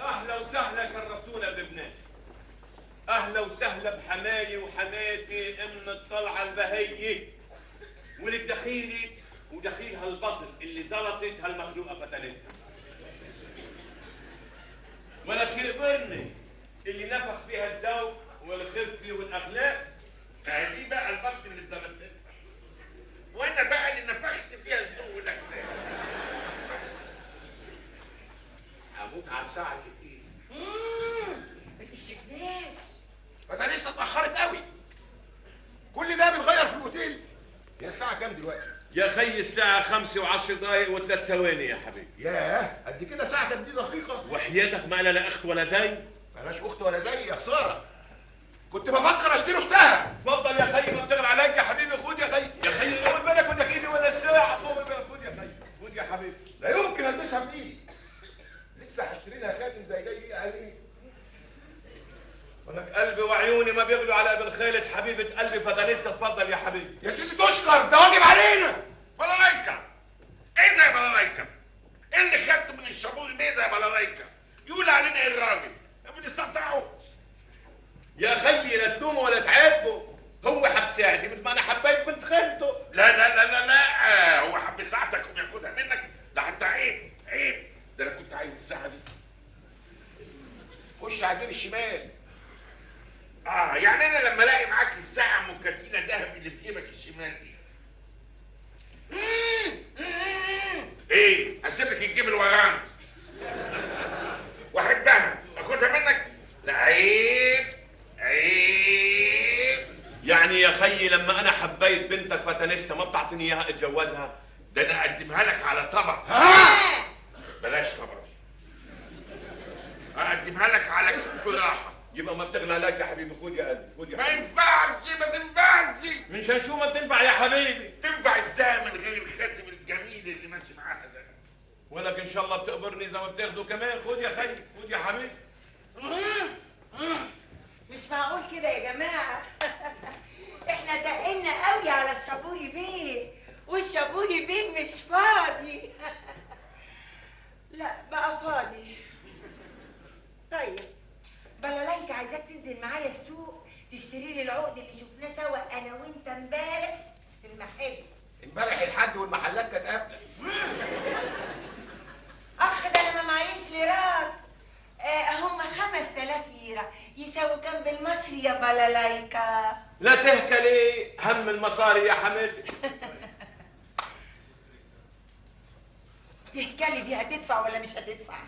اهلا وسهلا، شرفتونا بلبنان. اهلا وسهلا بحماية وحماتي ام الطلعه البهيه والدخيلي ودخيل هالبطل اللي زلطت هالمخلوقه فتنسها، ولا كبرني اللي نفخ فيها الذوق والخفه والاخلاق. دي بقى البطل اللي زلطتها، وانا بقى اللي نفخت فيها الذوق والاخلاق. هموت على الساعه اللي في ايدي. ما تكشفناش. فتنسة اتأخرت قوي. كل ده بنغير في الأوتيل. هي الساعة كام دلوقتي؟ يا خي الساعة 5 و10 دقايق و3 ثواني يا حبيبي. ياه، قد كده ساعة كانت دي دقيقة. وحياتك ما لها لا أخت ولا زي. مالهاش أخت ولا زي، يا خسارة. كنت بفكر أشتري أختها. اتفضل يا خي، ما بتغلى عليك يا حبيبي. خد يا خي، يا خي طول بالك ودك إيدي ولا الساعة. طول بالك، خد يا خي، خد يا حبيبي. لا يمكن ألبسها في إيدي. لسه هشتري لها خاتم زي ده يليق عليه. ولك قلبي وعيوني ما بيغلوا على ابن خالد حبيبة قلبي فتنسة. اتفضل يا حبيبي. يا سيدي تشكر، ده واجب علينا. بلالايكا، ايه ده يا بلالايكا؟ ايه اللي خدته من الشابوه بيه ده يا بلالايكا؟ يقول علينا ايه الراجل؟ بنستقطعه. يا خي لا تلومه ولا تعاتبه، هو حب ساعتي مثل ما انا حبيت بنت خالته. لا لا لا لا لا، هو حب ساعتك وبياخدها منك، ده حتى عيب عيب. ده انا كنت عايز الساعه دي. خش على الجيب الشمال. يعني انا لما الاقي معاك الساعه ام كاتينا ذهب اللي في جيبك الشمال دي، ايه اسيب لك الجيب اللي ورانا واحبها اخدها منك؟ لا عيب عيب. يعني يا خي لما انا حبيت بنتك فتنسة ما بتعطيني اياها اتجوزها؟ ده انا اقدمها لك على طبق. بلاش طبق دي، اقدمها لك على كف راحه. يبقى ما بتغلى عليك يا حبيبي. خد يا قلبي، خد يا ما حبيبي. ينفعش، ما تنفعش. من شو ما بتنفع يا حبيبي. تنفع ازاي من غير الخاتم الجميل اللي ماشي معاها ده؟ ولك ان شاء الله بتقبرني اذا ما بتاخده كمان. خد يا خي، خد يا حبيبي. مش معقول كده يا جماعة. احنا دقنا قوي على الشابوري بيه، والشابوري بيه مش فاضي. لا بقى فاضي. طيب بلالايكا عايزاك تنزل معايا السوق تشتري لي العقد اللي شفناه سوا انا وانت امبارح في المحل. امبارح الحد والمحلات كانت قافلة. اخ ده انا ما معيش ليرات. هم 5000 ليرة يساووا كام بالمصري يا بلالايكا؟ لا تهكى لي هم المصاري يا حماتي. تهكلي دي هتدفع ولا مش هتدفع؟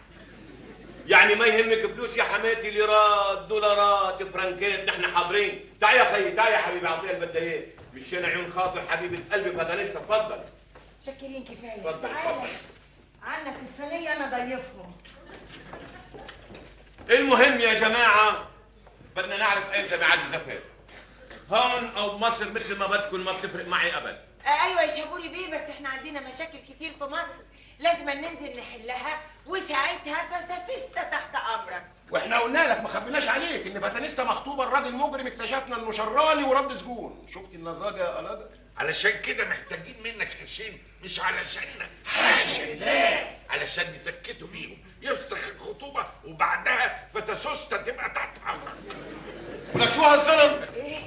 يعني ما يهمك فلوس يا حماتي؟ ليرات، دولارات، فرنكات، نحن حاضرين. تعال يا خي، تعال يا حبيبي، اعطيها اللي بدها اياه. مشان عيون خاطر حبيبة قلبي فتنسة. اتفضل. شاكرين كفايه. اتفضل، تعالى اتفضل. عنك الصينيه انا ضيفهم. المهم يا جماعة بدنا نعرف امتى ميعاد الزفاف. هون او بمصر مثل ما بدكم، ما بتفرق معي ابدا. ايوه يا شابوري بيه، بس احنا عندنا مشاكل كتير في مصر لازم ننزل نحلها، وساعتها فسافست تحت امرك. واحنا قلنا لك ما خبيناش عليك ان فتنسة مخطوبة لراجل مجرم، اكتشفنا انه شراني ورد سجون. شفتي النظاجة يا قلاده؟ علشان كده محتاجين منك قرشين، مش علشاننا، حاشا لله، علشان نسكتوا بيهم يفسخ الخطوبه وبعدها فتسوسته تبقى تحت امرك. ولك شو هالظلم؟ ايه؟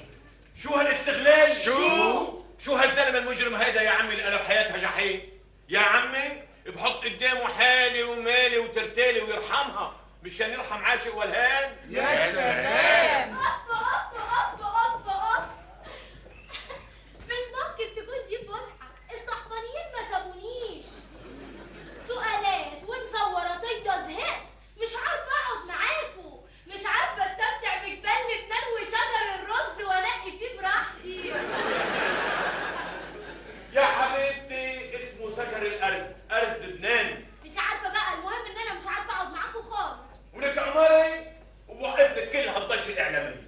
شو هالاستغلال؟ شو؟ شو هالزلمه المجرم هيدا يا عمي اللي قلب حياتها جحيم؟ يا عمي بحط قدامه حالي ومالي وترتالي ويرحمها مشان يرحم عاشق والهان. يا سلام. أوف أوف أوف أوف أوف. مش ممكن تكون دي فسحة، الصحفانيين ما سابونيش. سؤالات ومصوراتية زهقت، مش عارفة أقعد معاكوا، مش عارفة أستمتع بجبال لبنان وشجر الرز وأنقي فيه براحتي. يا حبيبتي اسمه شجر الأرز، أرز لبناني. مش عارفة بقى، المهم إن أنا مش عارفة أقعد معاكوا خالص. ولك أمري ووقفت كل هالضجة الإعلامية.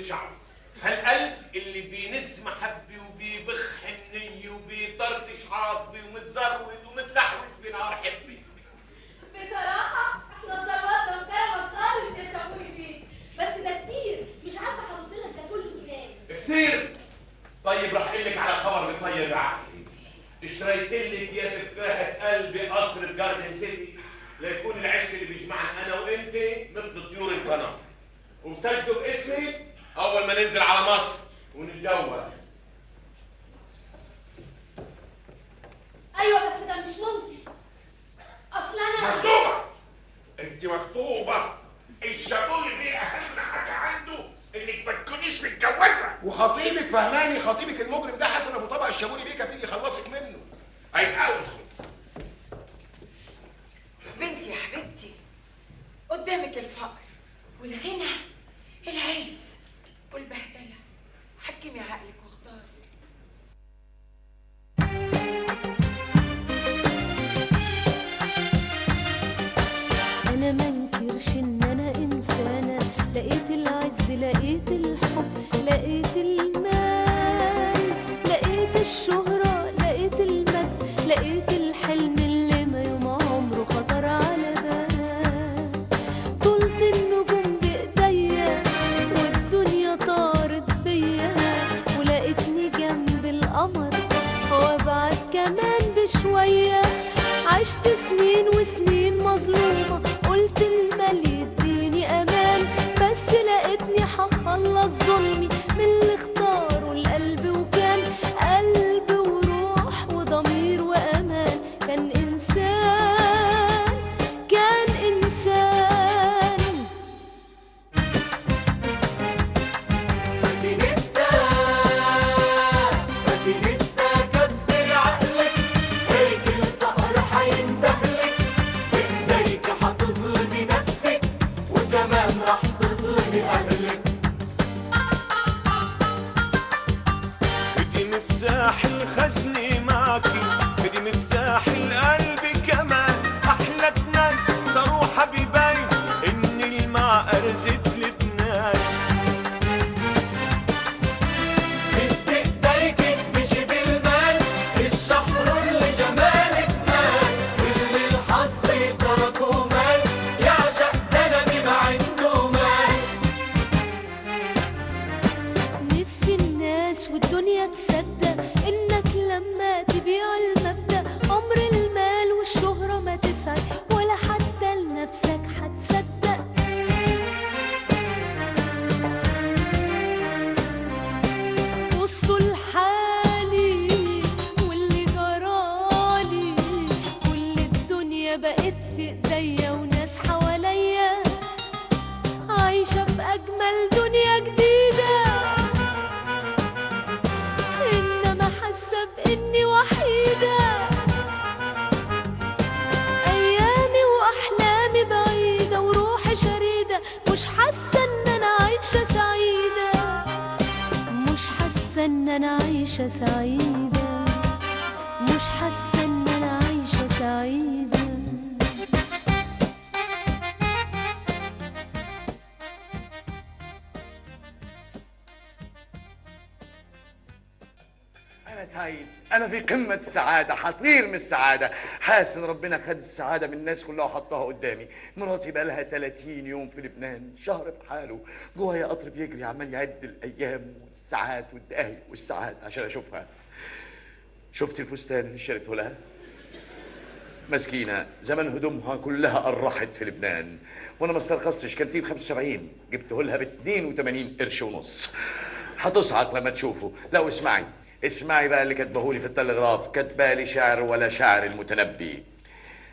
شعره. هالقلب اللي بينز محبي وبيبخ حنية وبيطرطش عاطفي ومتزرود ومتلحوس بنهار حبي. بصراحة احنا اتظبطنا بكلامك خالص يا شابوري بيه، بس ده كتير، مش عارفة هرد لك ده كله ازاي. كتير؟ طيب رح اقول لك على خبر بيطير بعقلي. اشتريت لك يا تفاحة قلبي قصر بجاردن سيتي ليكون العش اللي بيجمعنا انا وانت مثل طيور القناة، ومسجله باسمي اول ما ننزل على مصر ونتجوز. ايوه بس ده مش ممكن، اصل انا مخطوبة. انت مخطوبة. الشابوري بيه اهم حاجة عنده انك ما تكونيش متجوزة. وخطيبك فهماني، خطيبك المجرم ده حسن ابو طبق الشابوري بيه كفيل يخلصك منه. هيتجوزوا. بنتي يا حبيبتي، قدامك الفقر والغنى، العز والبهدله، حكمي عقلك واختاري. أنا منكرش إن أنا إنسانة، لقيت العز لقيت الحب لقيت المال، لقيت الشهرة لقيت المجد لقيت الحلم اللي ما يوم عمره خطر على بال. طولت النجوم بإيديا والدنيا طارت بيا، ولقيتني جنب القمر وأبعد كمان بشوية. عشت سنين وسنين مظلومة، قلت المال يديني أمان، بس لقيتني هخلص ظلمي من اللي اختاروا القلب، وكان قلب وروح وضمير وأمان. كان إنسان كان إنسان. فاتينيستا كبر عقلك، هيك الفقر حيندهلك، بإيديك حتظلمي نفسك وكمان رح تظلمي أهلك. بدي مفتاح الخزنة معكي، بدي مفتاح القلب كمان، أحلى اتنين صاروا حبيبين، إني المعقر زت لبنان. بدي ايديك مشي بالمال، الشحرور لجمالك مال، واللي الحظ تركه مال، يعشق زلمه ما عنده مال. نفسي الناس والدنيا تصدق إنك لما تبيع المبدأ عمر المال والشهرة ما تسعد، ولا حتى لنفسك هتصدق. بصوا لحالي واللي جرالي، كل الدنيا بقت في ايديا وناس حواليا، عايشة في أجمل دنيا جديدة، إنما حاسة بإني وحيدة. أيامي وأحلامي بعيدة وروحي شريدة، مش حاسة إن أنا عايشة سعيدة، مش حاسة إن أنا عايشة سعيدة، مش حاسة إن أنا عايشة سعيدة. أنا سعيد، أنا في قمة السعادة، حطير من السعادة، حاسس إن ربنا خد السعادة من الناس كلها وحطها قدامي. مراتي بقى لها 30 يوم في لبنان، شهر بحاله، جوايا قطر بيجري عمال يعد الأيام والساعات والدقايق والساعات عشان أشوفها. شفت الفستان اللي اشتريته لها؟ مسكينة زمن هدومها كلها قرحت في لبنان، وأنا ما استرخصتش، كان فيه ب75، جبته لها ب82 قرش ونص. هتصعق لما تشوفه. لا واسمعي، اسمعي بقى اللي كاتبهولي في التلغراف، كاتبالي شعر ولا شعر المتنبي.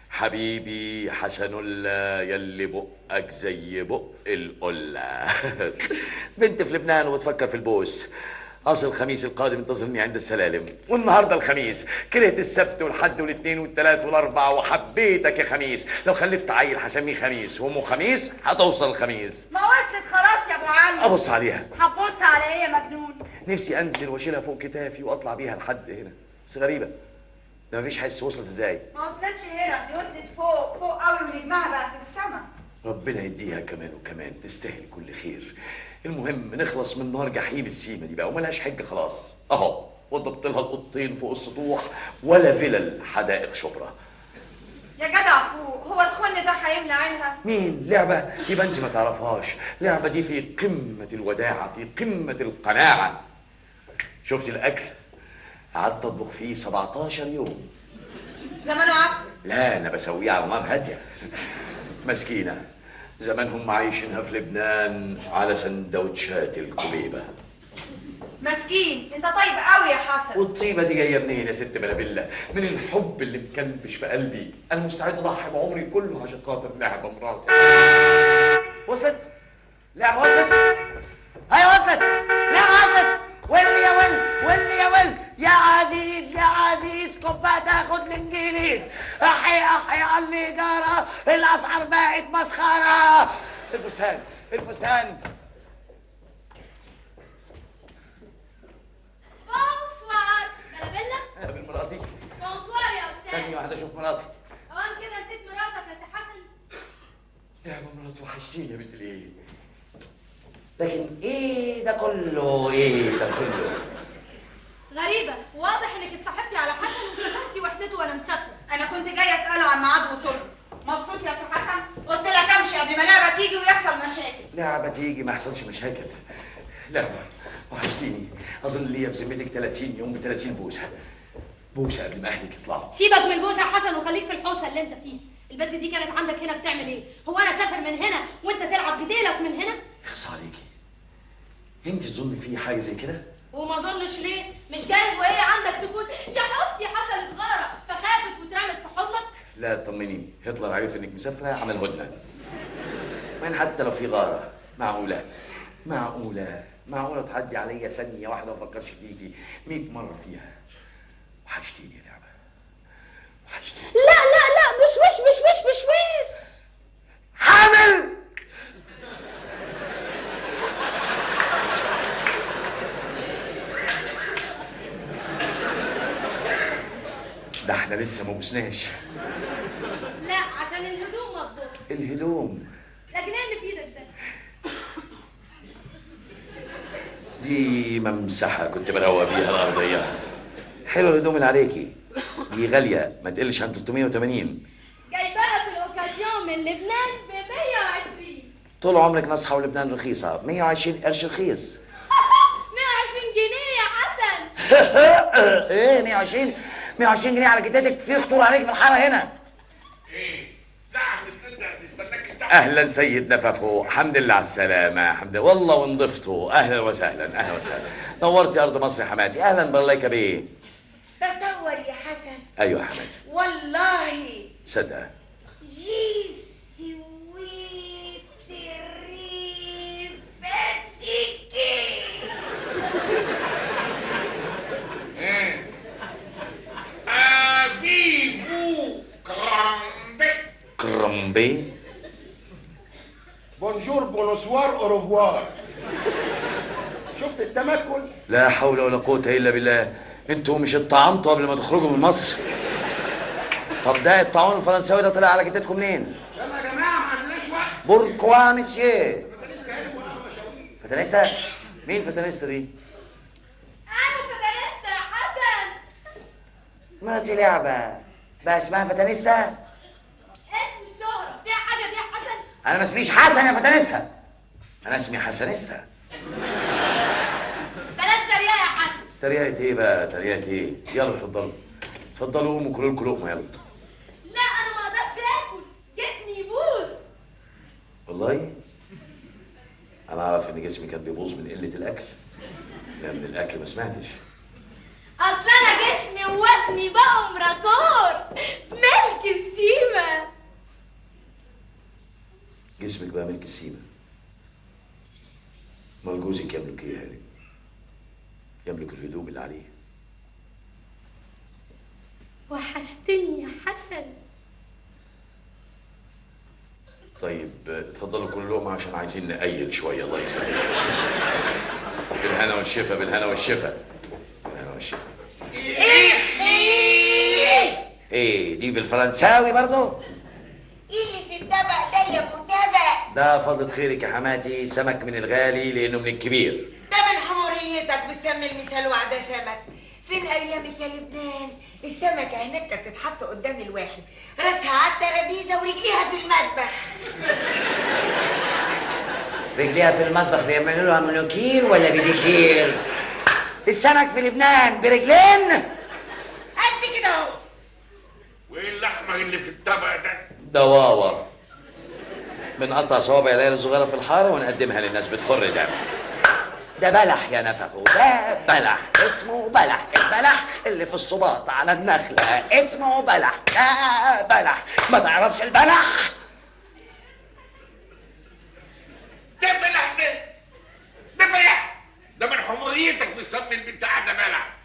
حبيبي حسن الله يلي بقك زي بق القلة. بنت في لبنان وبتفكر في البوس. اصل الخميس القادم انتظرني عند السلالم، والنهارده الخميس، كرهت السبت والحد والاثنين والثلاث والاربع وحبيتك يا خميس. لو خلفت عيل هسميه خميس، وامه خميس هتوصل الخميس. ما وصلت خلاص يا ابو علي. ابص عليها. هتبص على ايه يا مجنون؟ نفسي انزل واشيلها فوق كتافي واطلع بيها لحد هنا، بس غريبه ده مفيش حس. وصلت ازاي؟ ما وصلتش هنا، دي وصلت فوق فوق قوي ونجمها بقى في السما. ربنا يديها كمان وكمان، تستاهل كل خير. المهم نخلص من نار جحيم السيمه دي بقى، وملهاش حجه خلاص. اهو وضبط لها القطين فوق السطوح ولا فلل حدائق شبرا. يا جدع فوق، هو الخن ده هيملى عينها؟ مين؟ لعبة؟ يبقى انت ما تعرفهاش. لعبة دي في قمة الوداعة، في قمة القناعة. شفتي الأكل؟ قعدت أطبخ فيه 17 يوم. زمانه عفو. لا أنا بسويه على نار هادية. مسكينة زمانهم عايشينها في لبنان على سندوتشات الكليبة. مسكين، انت طيب قوي يا حسن. والطيبة دي جاية منين يا ست بلابلة؟ من الحب اللي مكلبش في قلبي. أنا مستعد أضحي بعمري كله عشان خاطر لعبة مراتي. وصلت؟ لعبة وصلت؟ أيوة وصلت! لعبة وصلت! واللي يا واللي يا يا عزيز يا عزيز كوبا تاخد الإنجليز. أحي على اللي جرى، الأسعار بقت مسخرة. الفستان بونسوار بلابلة. قابل مراتي. بونسوار يا استاذ. ثانية واحدة أشوف مراتي. اوام كده نسيت مراتك يا سي حسن. يا مرات وحشتيني يا بنت الايه. لكن ايه ده كله؟ ايه ده كله؟ غريبة، واضح انك اتصاحبتي على حسن وكسرتي وحدته وانا مسافرة. انا كنت جايه اساله عن ميعاد وصوله. مبسوط يا سي حسن؟ قلت لك امشي قبل ما لعبه تيجي ويحصل مشاكل. لعبة تيجي ما يحصلش مشاكل. لعبة وحشتيني. اظن ليا بذمتك 30 يوم ب 30 بوسة. بوسة قبل ما اهلك يطلعوا. سيبك من بوسة يا حسن وخليك في الحوسة اللي انت فيه. البت دي كانت عندك هنا بتعمل ايه؟ هو انا اسافر من هنا وانت تلعب بديلك من هنا؟ اخص عليكي. انت تظني في حاجة زي كده؟ وما اظنش ليه؟ مش جايز وهي عندك تكون يا حستي حصلت غارة فخافت واترمت في حضنك؟ لا طمنيني، هتلر عرف انك مسافرة عمل هدنة. وين حتى لو في غارة، معقولة تعدي عليا ثانية واحدة وما افكرش فيكي 100 مرة فيها. وحشتيني يا لعبة. وحشتيني. لا بشوش حامل. ده احنا لسه ما بوسناش. لا عشان الهدوم ما تبص. الهدوم لكن ايه اللي في ايدك ده؟ دي ممسحة كنت بروق بيها الأرضية. حلوة الهدوم اللي عليكي. دي غالية ما تقلش عن 380. جايباها في الاوكازيون من لبنان ب 120. طول عمرك نصحى ولبنان رخيصة. 120 قرش رخيص. 120 جنيه يا حسن. ايه 120 جنيه على جدتك؟ في خطورة عليك في الحارة هنا. ايه ساعة تقدر تستناك انت. اهلا سيد نفخو، الحمد لله على السلامة. الحمد لله والله ونضفتوا. اهلا وسهلا. نورتي ارض مصر يا حماتي. اهلا بالله بيه. تصور يا حسن. ايوه يا حماتي. والله صدق. جي سويت ريفتك. افيفو كرامبي. كرمبي. بونجور بونسوار اوروفوار. شفت التمكن؟ لا حول ولا قوة الا بالله. انتوا مش اتطعمتوا قبل ما تخرجوا من مصر؟ طب ده الطاعون الفرنساوي ده طلع على جدتكم منين؟ يلا يا جماعه ما عندناش وقت. بوركوا مسيو. فتنستا؟ مين فتنستا دي؟ انا فتنستا يا حسن. مراتي لعبة بقى اسمها فتنستا؟ اسم الشهرة فيها حاجة دي يا حسن؟ انا ما اسميش حسن يا فتنستا، انا اسمي حسنستا. بلاش تريقة يا حسن. تريقة ايه بقى؟ تريقة ايه؟ يلا اتفضلوا قوموا كلوا لكم لقمة يلا. لا انا ما اقدرش اكل، جسمي يبوظ. والله انا اعرف ان جسمي كان بيبوظ من قلة الاكل. لا من الاكل ما سمعتش. اصل انا جسمي ووزني بقوا مراكور، ملك السيما. جسمك بقى ملك السيما. امال جوزك يملك ايه يا هانم؟ يملك الهدوم اللي عليه. وحشتني يا حسن. طيب اتفضلوا كلوا لقمة عشان عايزين نقيل شوية. الله يخليك. بالهنا والشفا بالهنا والشفا. ايه دي بالفرنساوي برضو؟ ايه اللي في الطبق ده يا ابو تبت؟ ده فضل خيرك يا حماتي، سمك من الغالي لانه من الكبير. ده من حموريتك بتسمي المثال وعده سمك. فين ايامك يا لبنان؟ السمكه هناك كانت تتحط قدام الواحد، راسها على الترابيزه ورجليها في المطبخ. رجليها في المطبخ بيعملوا لها منوكير ولا بديكير؟ السمك في لبنان برجلين قد كده اهو. وايه الاحمر اللي في الطبق ده؟ دواوة. بنقطع صوابع العيال الصغيرة في الحارة ونقدمها للناس بتخر دم. ده بلح يا نفخو، ده بلح اسمه بلح، البلح اللي في الصباط على النخلة اسمه بلح، ده بلح. ما تعرفش البلح؟ ده بلح ده بلح، ده من حمريتك مسمي البتاع ده بلح.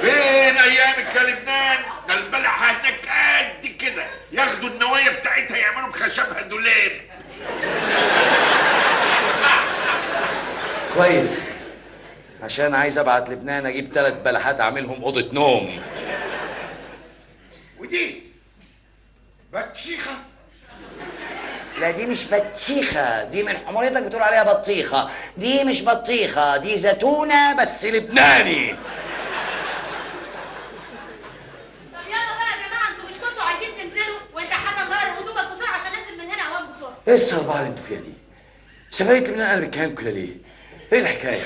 فين ايامك يا لبنان؟ ده البلح هناك قد كده، ياخدوا النوايا بتاعتها يعملوا بخشبها دولاب. كويس، عشان عايز ابعت لبنان اجيب 3 بلحات اعملهم اوضه نوم. ودي بطيخه. لا دي مش بطيخة، دي من حموريتك بتقول عليها بطيخة. دي مش بطيخة، دي زيتونة بس لبناني. طب يلا بقى يا جماعه، انتوا مش كنتوا عايزين تنزلوا؟ وانت يا حسن غير هدومك بسرعه عشان ننزل من هنا اوام بسرعه. ايه الصربعه اللي انتوا فيها دي؟ سفريه لبنان قلبت كام كده ليه؟ ايه الحكايه؟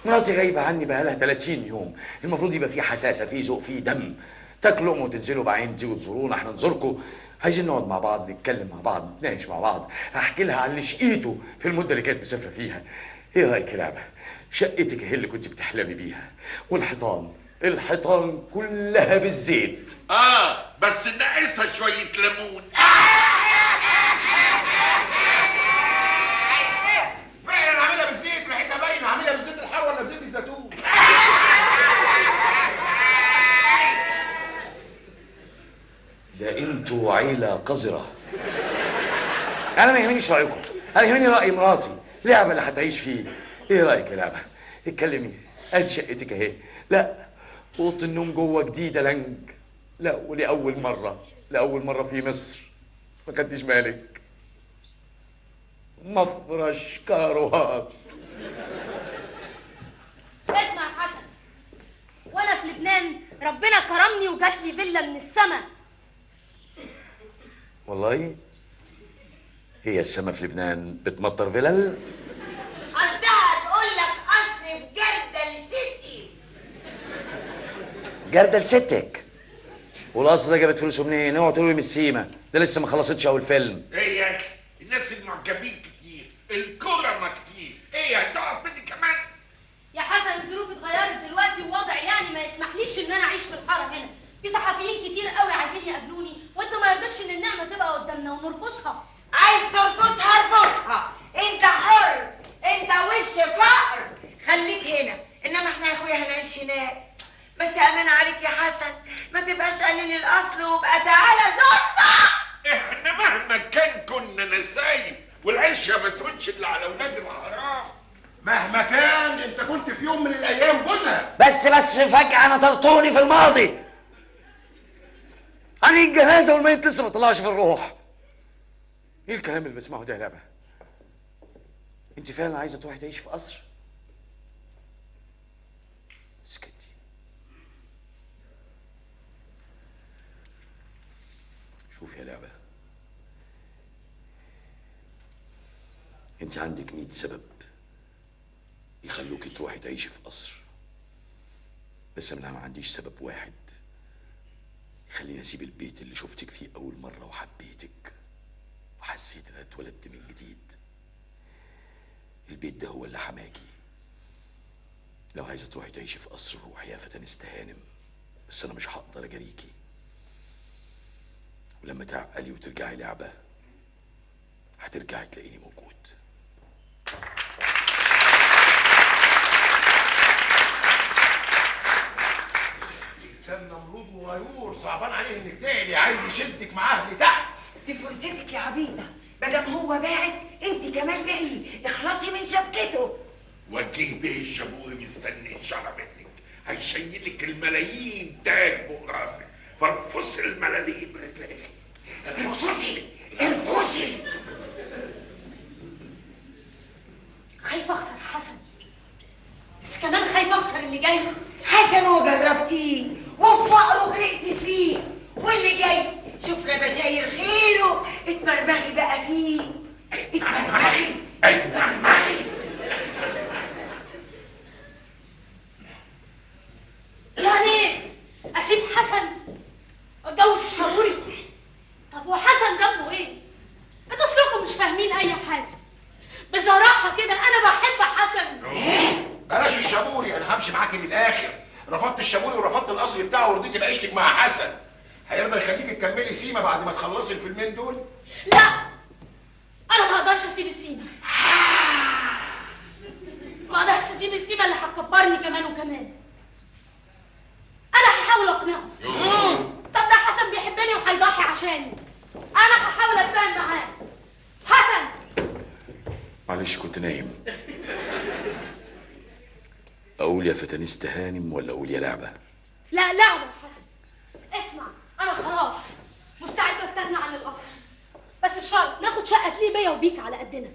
مراتي غايبه عني بقالها 30 يوم، المفروض يبقى في حساسه، في ذوق، في دم. تاكلوا وتنزلوا بعدين تيجوا تزورونا، احنا نزوركم. عايزين نقعد مع بعض، نتكلم مع بعض، نتناقش مع بعض، احكي لها عن اللي شقيته في المده اللي كانت مسافره فيها. ايه رايك يا لعبه؟ شقتك هي اللي كنت بتحلمي بيها، الحيطان كلها بالزيت. بس ناقصها شويه ليمون. فعلا عاملها بالزيت، ريحتها باينه. عاملها بالزيت الحار ولا بزيت الزيتون؟ ده انتوا عيله قذره. انا ما يهمنيش رايكم، انا يهمني راي مراتي، لعبه اللي هتعيش فيه. ايه رايك يا لعبه؟ اتكلمي. ادي شقتك اهي. لا، اوضه النوم جوه جديده لنج. لا، ولاول مره في مصر ما كنتش مالك. مفرش كاروهات. اسمع يا حسن، وانا في لبنان ربنا كرمني وجات لي فيلا من السما. والله هي السما في لبنان بتمطر فلل؟ قصدها تقول لك قصر في جردل سيتي. جردل ستك. والقصر ده جابت فلوسه منين؟ اوعوا تقولوا لي من السيما، ده لسه ما خلصتش اول فيلم. ايه يا اخي، الناس المعجبين كتير، الكرمة كتير، ايه هتقف مني كمان؟ يا حسن الظروف اتغيرت دلوقتي، ووضعي يعني ما يسمحليش ان انا اعيش في الحاره هنا. في صحفيين كتير قوي عايزين يقابلوني، وانت ما يرضكش ان النعمه تبقى قدامنا ونرفضها. عايز ترفضها ارفضها، انت حر، انت وش فقر. خليك هنا، انما احنا يا اخويا هنعيش هناك. بس امان عليك يا حسن، ما تبقاش قليل الاصل وابقى تعالى زورنا. احنا مهما كان كنا نسايب، والعيشه ما تكونش الا على اولاد الحرام. مهما كان انت كنت في يوم من الايام جوزها. بس فجأة نطرتوني في الماضي. أنا الجهازة والميت لسه ما طلعش في الروح. ايه الكلام اللي بسمعه ده يا لعبه؟ انت فعلا عايزه تروحي تعيشي في قصر؟ اسكتي. شوفي يا لعبه، انت عندك 100 سبب يخلوكي تروحي تعيشي في قصر، بس انا ما عنديش سبب واحد يخليني اسيب البيت اللي شفتك فيه اول مره وحبيتك وحسيت ان انا اتولدت من جديد. البيت ده هو اللي حماكي. لو عايزه تروحي تعيشي في قصر روحي يا فتنست هانم، بس انا مش هقدر اجاريكي. ولما تعقلي وترجعي لعبه هترجعي تلاقيني موجود. انسان نمرود وغيور، صعبان عليه انك تعلي، عايز يشدك معاه لتحت. دي فرصتك يا عبيطه، مادام هو باعد انت كمان باقي، اخلصي من شبكته. وجيه بيه الشابوري مستني اشاره منك، هيشيلك الملايين تاج فوق راسك، فارفص الملاليم برجليك. ارفصي بالراحه كده، انا بحب حسن. بلاش الشابوري، انا همشي معاكي للاخر. رفضت الشابوري ورفضت الاصل بتاعه ورضيتي بعيشتك مع حسن. هيرضى يخليكي تكملي سيما بعد ما تخلصي الفيلمين دول؟ لا، انا ما اقدرش اسيب السيما. ما اقدرش اسيب السيما اللي هتكبرني كمان وكمان. انا هحاول اقنعه. طب ده حسن بيحبني وهيضحي عشاني، انا هحاول اتفاهم معاه. حسن، معلش كنت نايم. اقول يا فتانيست هانم ولا اقول يا لعبه؟ لا لعبه يا حسن. اسمع، انا خلاص مستعد استغنى عن القصر، بس بشرط ناخد شقه تليق بيا وبيك على قدنا.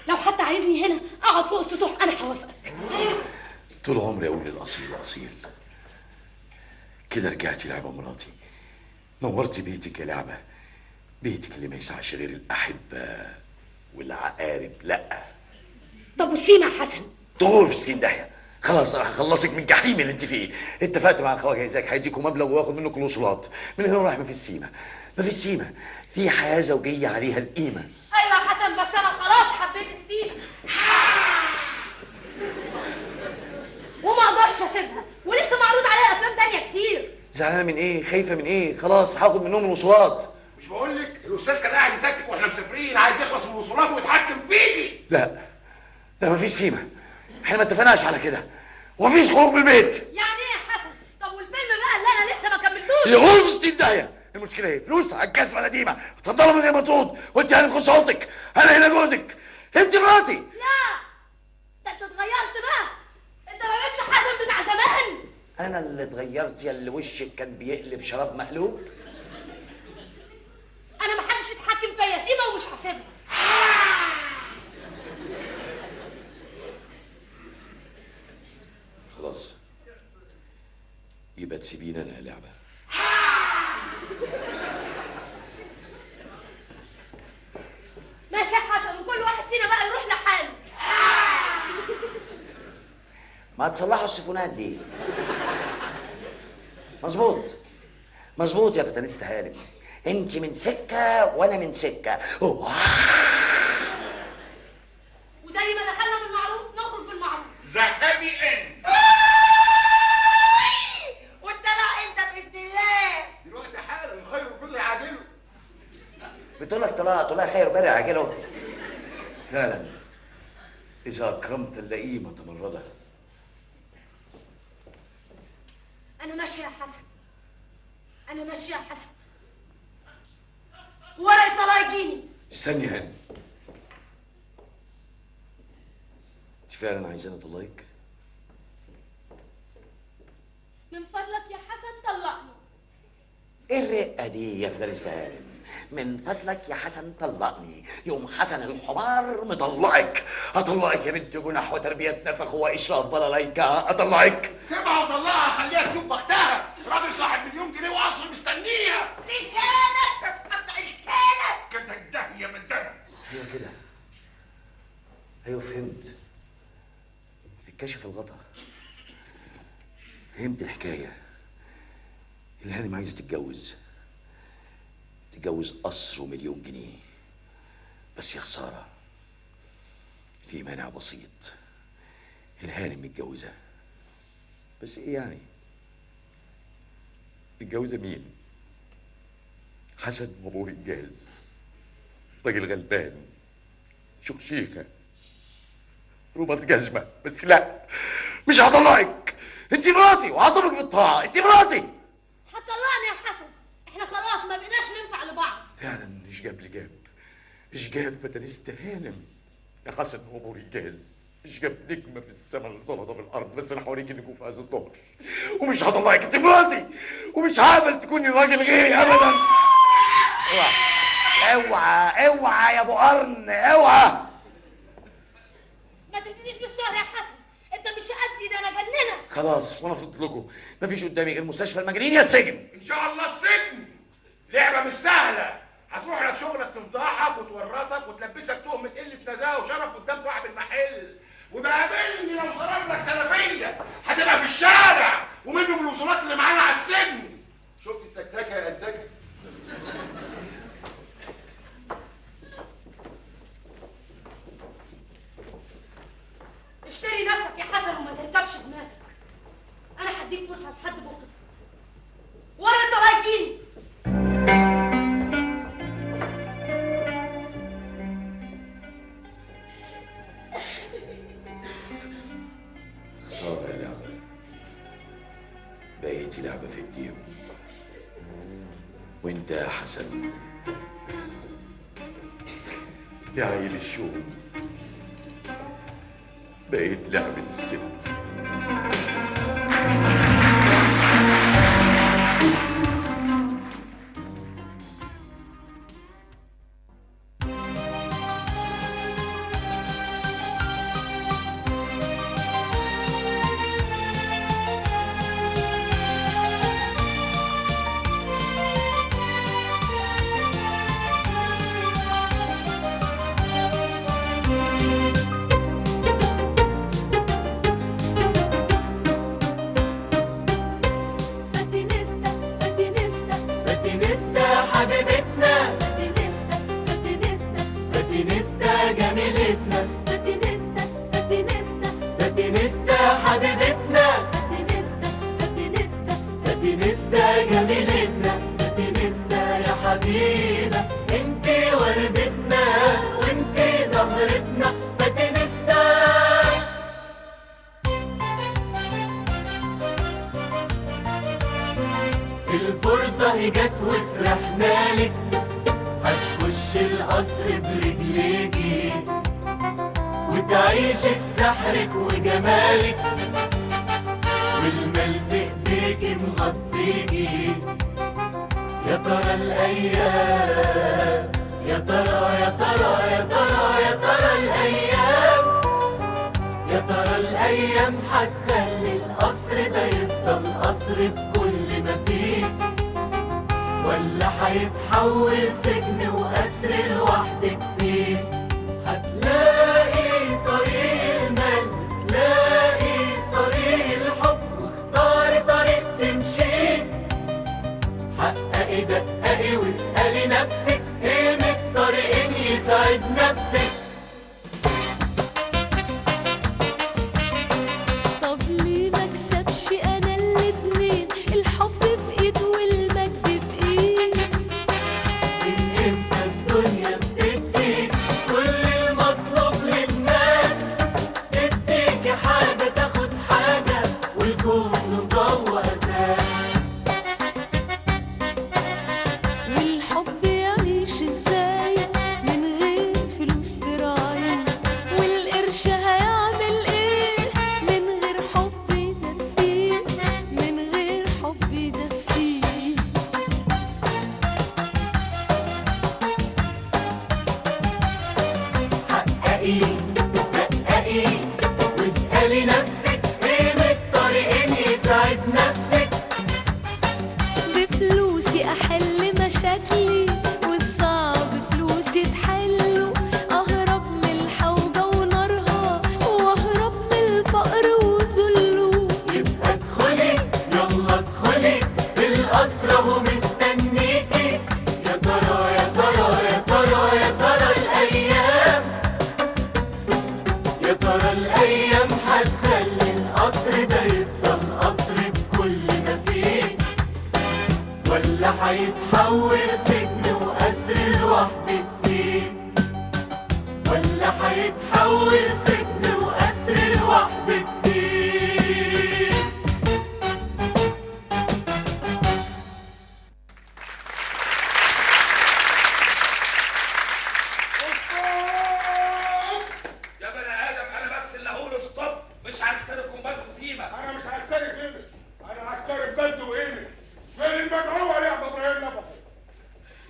لو حتى عايزني هنا اقعد فوق السطوح انا هوافقك. طول عمري اقول الاصيل اصيل. كده رجعتي لعبه مراتي، نورتي بيتك يا لعبه، بيتك اللي ما يسعش غير الاحبه والعقارب. لا طب والسيما يا حسن؟ طول في 60 داهيه. خلاص انا هخلصك من الجحيم اللي انت فيه. اتفقت مع الخواجه ازيك هيديكوا مبلغ وياخد منكم الوصولات. من هنا رايح ما فيش سيما، ما فيش سيما، في حياه زوجيه عليها القيمه. ايوه يا حسن، بس انا خلاص حبيت السيما وما اقدرش اسيبها، ولسه معروض عليها افلام تانية كتير. زعلانه من ايه؟ خايفه من ايه؟ خلاص هاخد منهم الوصولات. مش بقول لك الاستاذ كان قاعد يتكتك واحنا مسافرين، عايز يخلص من الوصولات ويتحكم فيكي. لا لا، ما فيش سيما، احنا ما اتفقناش على كده، ومفيش خروج من البيت. يعني ايه يا حسن؟ طب والفيلم بقى اللي انا لسه ما كملتوش؟ يغوص في 60 داهيه. المشكله ايه؟ فلوس على الجزمه القديمه، اتفضلوا من غير ما ترد، وانت هناخد صوتك، انا هنا جوزك، انت مراتي. لا، ده انت اتغيرت بقى، انت ما بقتش حسن بتاع زمان. انا اللي اتغيرت يا اللي وشك كان بيقلب شراب مقلوب. انا ما حدش يتحكم فيا، سيما ومش هسيبها. خلاص يبقى تسيبيني انا يا لعبه. ماشي يا حسن، وكل واحد فينا بقى يروح لحاله. ما تصلحوا السيفونات دي. مظبوط مظبوط يا فتانيست هانم، انت من سكه وانا من سكه. وزي ما دخلنا بالمعروف نخرج بالمعروف. ذهبي انت والطلاق انت باذن الله. دلوقتي حالا الخير كل عاجله. بتقول لك طلاق تقول لها خير وبرع عاجله. فعلا اذا اكرمت اللئيمه تمرده. انا ماشيه يا حسن، انا ماشيه يا حسن، ورق الطلاق يجيني. استني يا هاني، انت فعلا عايزاني اطلقك؟ من فضلك يا حسن طلقني. ايه الرقه دي يا فتانيست هانم؟ من فضلك يا حسن طلقني. يوم حسن الحمار مطلقك. اطلقك يا بنت جناح وتربيه نفخ واشراف بلاليكا. اطلقك. سيبها وطلعها، خليها تشوف بختها. راجل صاحب مليون جنيه وقصر مستنيها. لسانك تتقطع لسانك. كده داهيه من الدرس. ايوه كده، ايوه فهمت. اتكشف الغطا، فهمت الحكايه. الهانم عايزه تتجوز قصر ومليون جنيه، بس يا خساره في مانع بسيط. الهانم متجوزه، بس ايه يعني؟ متجوزه مين؟ حسن وابوه الجاز، راجل غلبان شيخه رباط جزمه. بس لا، مش هطلقك، انت مراتي وهطلبك في الطاعه، انت مراتي. هتطلقني يا حسن، احنا خلاص ما بقيناش ننفع لبعض. فعلا مش جاب لجاب، مش جاب فتانيست هانم يا حسن وابو الجاز، مش جاب نجمه في السماء اللي سلطه في الارض. بس انا هوريك النجوم في هذا الظهر، ومش هطلعك، انت مراتي، ومش هقبل تكوني راجل غيري ابدا. اوعى اوعى يا ابو قرن، اوعى. ما تبتديش بالشهر يا حسن، انت مش قدي، ده انا جننك. خلاص وانا فضلت لكم، مفيش قدامي غير مستشفى المجانين يا السجن. ان شاء الله السجن. لعبه مش سهله، هتروح لك شغلك تفضحك وتورطك وتلبسك تهمه قله نزاهه وشرف قدام صاحب المحل، وبقابلني لو صرف لك سلفيه هتبقى في الشارع ومنهم الوصولات اللي معانا على السجن. شفت التكتكه يا انتكه؟ هديك فرصه لحد بكره. ورا الطلايقين. خسارة يا لعبة، بقيتي لعبة في ايديهم. وانت يا حسن يا عيل الشوم بقيت لعبة الست. فاتينيستا فاتينيستا فاتينيستا حبيبتنا، فاتينيستا فاتينيستا فاتينيستا جميلتنا، فاتينيستا فاتينيستا فاتينيستا حبيبتنا، فاتينيستا فاتينيستا فاتينيستا جميلتنا، فاتينيستا يا حبيبة انتي وردتنا وانتي زهرتنا، فاتينيستا. الفرصة هي جت وفرحنا لك، هتخش القصر برجليكي وتعيشي في سحرك وجمالك، والمال في ايديكي مغطيكي. يا ترى الايام، يا ترى يا ترى يا ترى يا ترى الايام، يا ترى الايام هتخلي القصر ده يفضل قصر بكل ما فيه، ولا هيتحول سجن واسر لوحدك فيه. هتلاقي طريق المال، تلاقي طريق الحب، واختاري طريق تمشيه. حققي دققي واسألي نفسك ايه من الطريقين يسعد نفسك. طب ليه مكسبش انا الاتنين، الحب في ايد والمجد في ايد؟ من امتى الدنيا بتديك كل المطلوب للناس، تديكي حاجة تاخد حاجة والكون مزوق اساس. والحب يعيش ازاي من غير فلوس تراعي، والقرش هيعمل ايه من غير حب يدفيه، من غير حب يدفيه. حققي دققي واسألي نفسك ايه من الطريقين يسعد نفسك. بفلوسي احل مشاكلي والصعب فلوسي تحله، اهرب من الحوجة ونارها واهرب من الفقر وذله. يبقى ادخلي يلا ادخلي القصر اهو مستنيكي. يا ترى يا ترى يا ترى يا ترى الايام، يا ترى الايام هتخلي القصر ده يفضل قصر بكل ما فيه، ولا هيتحول سجن واسر لوحدك فيه، ولا هيتحول سجن واسر لوحدك فيه. يا بني ادم انا بس اللي هقوله ستوب، مش عسكركم بس سيبك. انا مش عسكري سيبك، انا عسكري بجد وقيمه. فين المدعوه لعبه ابراهيم نفخ؟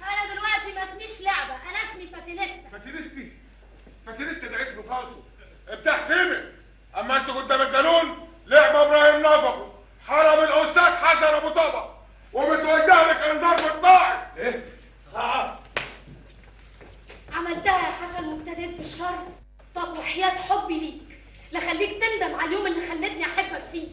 انا دلوقتي ما اسميش لعبه، انا اسمي فاتينيستا. فاتينيستي؟ فاتينيستا ده اسم فالصو بتاع سيمي. اما انت قدام القانون لعبه ابراهيم نفخ، حرم الاستاذ حسن ابو طبق، ومتوجه لك انذار بالطاعي. ايه؟ عملتها يا حسن وابتديت بالشر. طب وحياة حبي ليك لخليك تندم على اليوم اللي خلتني احبك فيه.